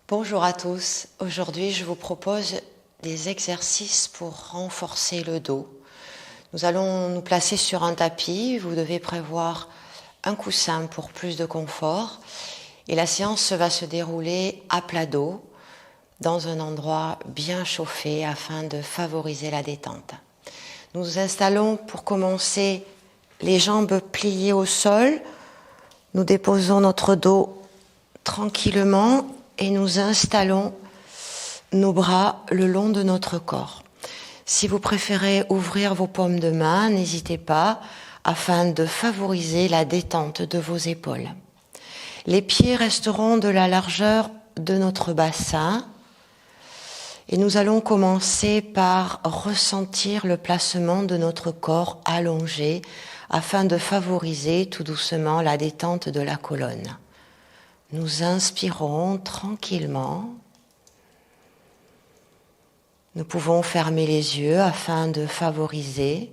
Bonjour à tous. Aujourd'hui, je vous propose des exercices pour renforcer le dos. Nous allons nous placer sur un tapis. Vous devez prévoir un coussin pour plus de confort. Et la séance va se dérouler à plat dos, dans un endroit bien chauffé afin de favoriser la détente. Nous nous installons pour commencer les jambes pliées au sol. Nous déposons notre dos tranquillement et nous installons nos bras le long de notre corps. Si vous préférez ouvrir vos paumes de main, n'hésitez pas afin de favoriser la détente de vos épaules. Les pieds resteront de la largeur de notre bassin et nous allons commencer par ressentir le placement de notre corps allongé afin de favoriser tout doucement la détente de la colonne. Nous inspirons tranquillement. Nous pouvons fermer les yeux afin de favoriser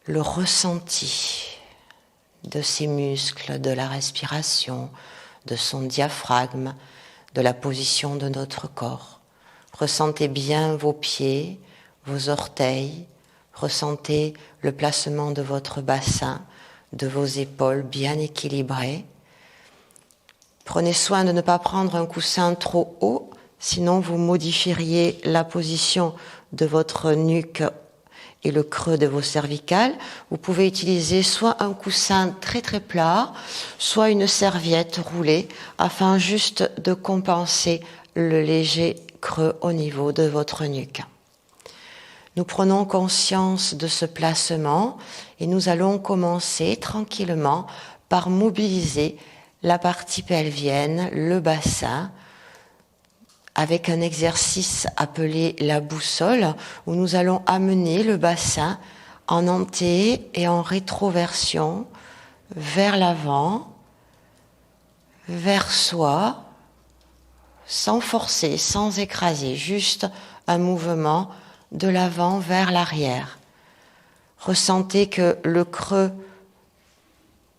le ressenti de ces muscles, de la respiration, de son diaphragme, de la position de notre corps. Ressentez bien vos pieds, vos orteils, ressentez le placement de votre bassin, de vos épaules bien équilibrées. Prenez soin de ne pas prendre un coussin trop haut, sinon vous modifieriez la position de votre nuque et le creux de vos cervicales. Vous pouvez utiliser soit un coussin très très plat, soit une serviette roulée, afin juste de compenser le léger creux au niveau de votre nuque. Nous prenons conscience de ce placement et nous allons commencer tranquillement par mobiliser la partie pelvienne, le bassin, avec un exercice appelé la boussole, où nous allons amener le bassin en hanté et en rétroversion vers l'avant, vers soi, sans forcer, sans écraser, juste un mouvement de l'avant vers l'arrière. Ressentez que le creux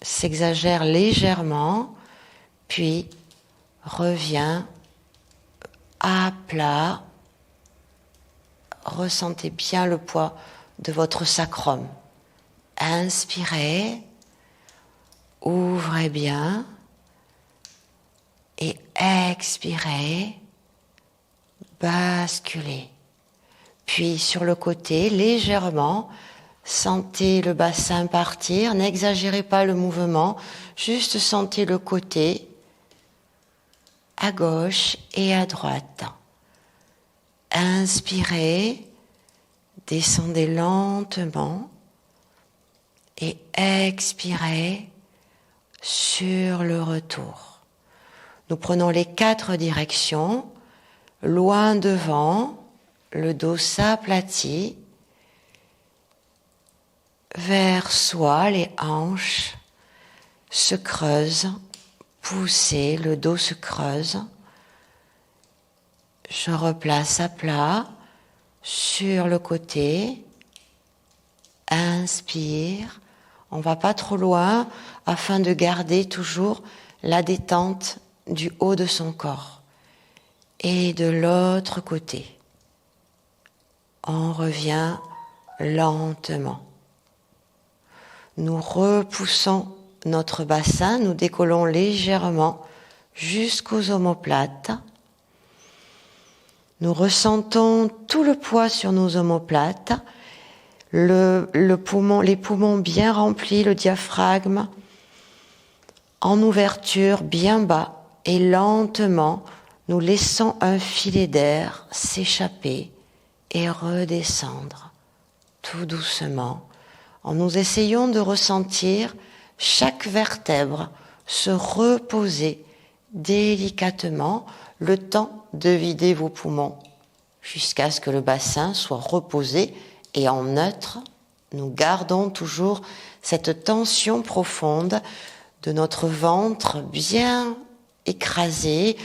s'exagère légèrement, puis revient à plat. Ressentez bien le poids de votre sacrum. Inspirez, ouvrez bien et expirez, basculez. Puis sur le côté, légèrement, sentez le bassin partir, n'exagérez pas le mouvement, juste sentez le côté à gauche et à droite. Inspirez, descendez lentement et expirez sur le retour. Nous prenons les 4 directions, loin devant, le dos s'aplatit, vers soi, les hanches se creusent, poussez, le dos se creuse. Je replace à plat sur le côté. Inspire. On ne va pas trop loin afin de garder toujours la détente du haut de son corps. Et de l'autre côté, on revient lentement. Nous repoussons notre bassin, nous décollons légèrement jusqu'aux omoplates. Nous ressentons tout le poids sur nos omoplates, les poumons bien remplis, le diaphragme en ouverture bien bas, et lentement nous laissons un filet d'air s'échapper et redescendre tout doucement. Nous essayons de ressentir chaque vertèbre se reposer délicatement, le temps de vider vos poumons jusqu'à ce que le bassin soit reposé et en neutre. Nous gardons toujours cette tension profonde de notre ventre bien écrasé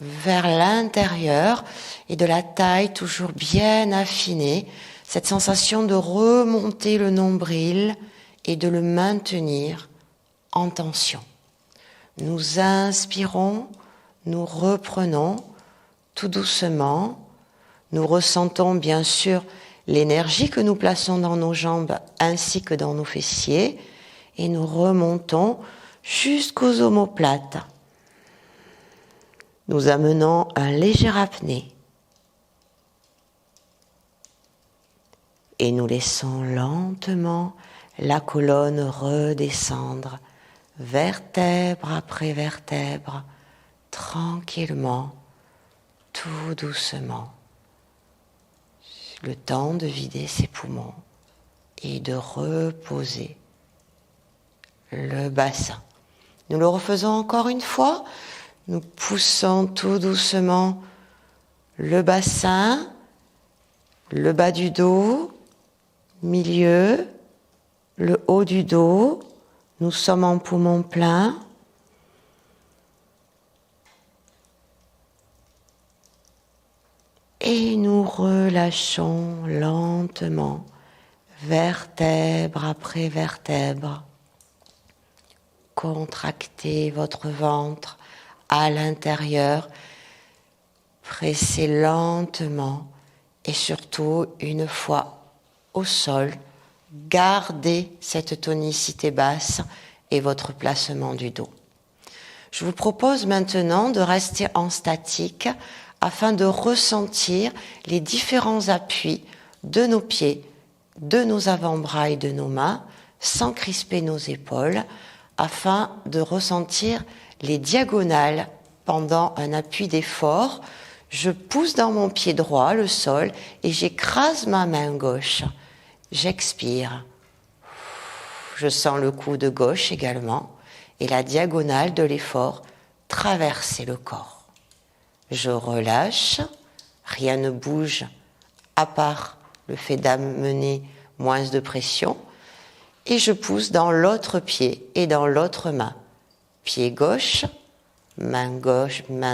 vers l'intérieur et de la taille toujours bien affinée, cette sensation de remonter le nombril et de le maintenir en tension. Nous inspirons nous reprenons tout doucement. Nous ressentons bien sûr l'énergie que nous plaçons dans nos jambes ainsi que dans nos fessiers et nous remontons jusqu'aux omoplates. Nous amenons un léger apnée et nous laissons lentement la colonne redescendre, vertèbre après vertèbre, tranquillement, tout doucement. Le temps de vider ses poumons et de reposer le bassin. Nous le refaisons encore une fois. Nous poussons tout doucement le bassin, le bas du dos, milieu, le haut du dos. Nous sommes en poumon plein. Et nous relâchons lentement, vertèbre après vertèbre. Contractez votre ventre à l'intérieur. Pressez lentement et surtout, une fois au sol, gardez cette tonicité basse et votre placement du dos. Je vous propose maintenant de rester en statique afin de ressentir les différents appuis de nos pieds, de nos avant-bras et de nos mains, sans crisper nos épaules, afin de ressentir les diagonales pendant un appui d'effort. Je pousse dans mon pied droit le sol et j'écrase ma main gauche. J'expire. Je sens le coude gauche également et la diagonale de l'effort traverser le corps. Je relâche, rien ne bouge à part le fait d'amener moins de pression et je pousse dans l'autre pied et dans l'autre main. Pied gauche, main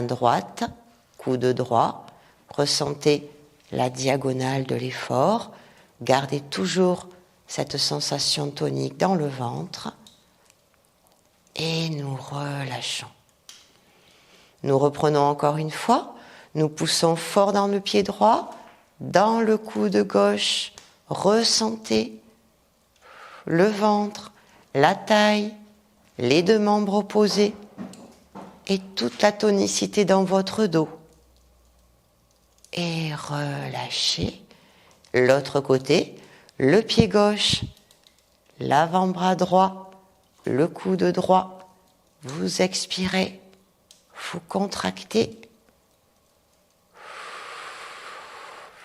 droite, coude droit. Ressentez la diagonale de l'effort. Gardez toujours cette sensation tonique dans le ventre et nous relâchons. Nous reprenons encore une fois. Nous poussons fort dans le pied droit, dans le coude gauche. Ressentez le ventre, la taille, les deux membres opposés et toute la tonicité dans votre dos. Et relâchez. L'autre côté, le pied gauche, l'avant-bras droit, le coude droit. Vous expirez. Vous contractez,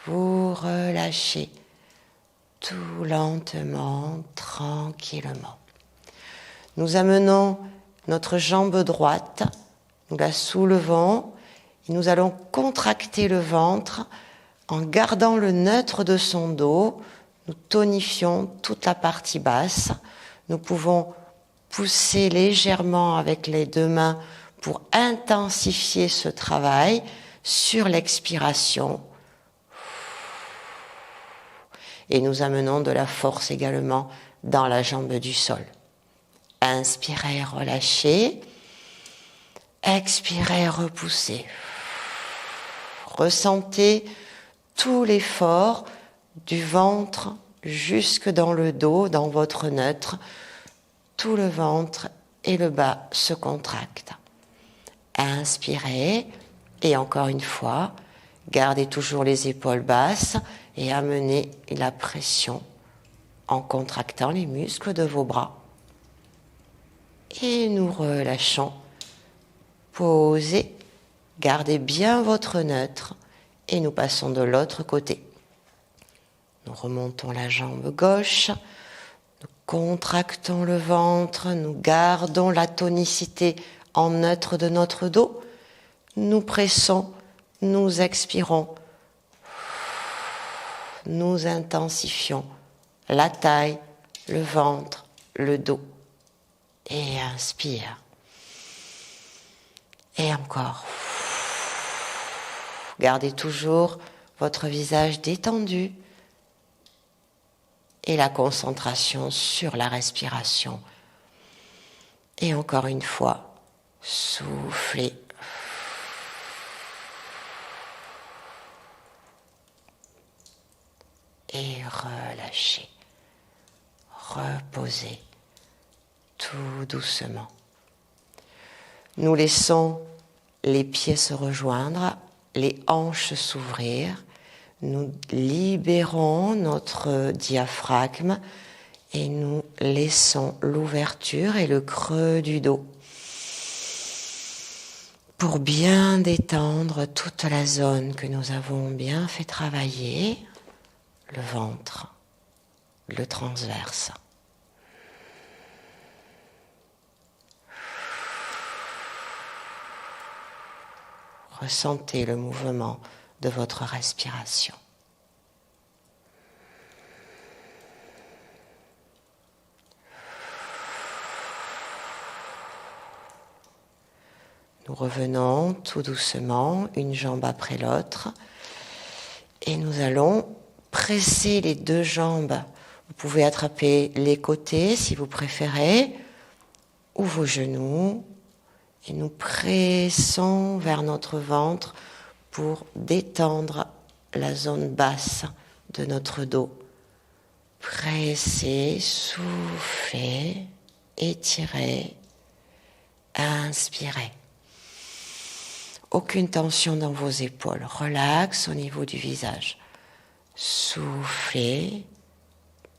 vous relâchez tout lentement, tranquillement. Nous amenons notre jambe droite, nous la soulevons et nous allons contracter le ventre en gardant le neutre de son dos. Nous tonifions toute la partie basse. Nous pouvons pousser légèrement avec les deux mains pour intensifier ce travail sur l'expiration. Et nous amenons de la force également dans la jambe du sol. Inspirez, relâchez. Expirez, repoussez. Ressentez tout l'effort du ventre jusque dans le dos, dans votre neutre. Tout le ventre et le bas se contractent. Inspirez et encore une fois, gardez toujours les épaules basses et amenez la pression en contractant les muscles de vos bras. Et nous relâchons. Posez, gardez bien votre neutre et nous passons de l'autre côté. Nous remontons la jambe gauche, nous contractons le ventre, nous gardons la tonicité en neutre de notre dos, nous pressons, nous expirons, nous intensifions la taille, le ventre, le dos. Et inspire. Et encore. Gardez toujours votre visage détendu et la concentration sur la respiration. Et encore une fois, soufflez. et relâchez. Reposez tout doucement. Nous laissons les pieds se rejoindre, les hanches s'ouvrir. Nous libérons notre diaphragme et nous laissons l'ouverture et le creux du dos pour bien détendre toute la zone que nous avons bien fait travailler, le ventre, le transverse. Ressentez le mouvement de votre respiration. Nous revenons tout doucement, une jambe après l'autre, et nous allons presser les deux jambes. Vous pouvez attraper les côtés si vous préférez, ou vos genoux, et nous pressons vers notre ventre pour détendre la zone basse de notre dos. Pressez, soufflez, étirez, inspirez. Aucune tension dans vos épaules. Relax au niveau du visage. Soufflez,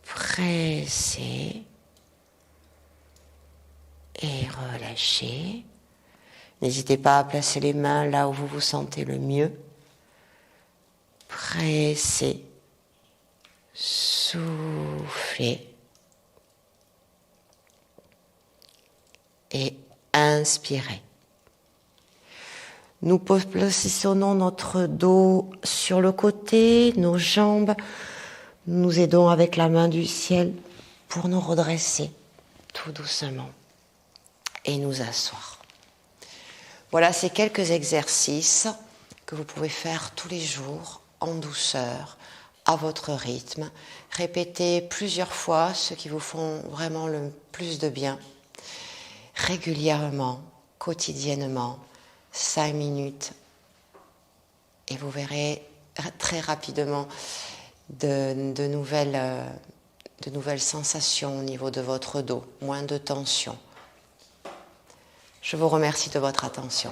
pressez et relâchez. N'hésitez pas à placer les mains là où vous vous sentez le mieux. Pressez, soufflez et inspirez. Nous positionnons notre dos sur le côté, nos jambes. Nous aidons avec la main du ciel pour nous redresser tout doucement et nous asseoir. Voilà ces quelques exercices que vous pouvez faire tous les jours en douceur, à votre rythme. Répétez plusieurs fois ceux qui vous font vraiment le plus de bien, régulièrement, quotidiennement. 5 minutes et vous verrez très rapidement de nouvelles sensations au niveau de votre dos, moins de tension. Je vous remercie de votre attention.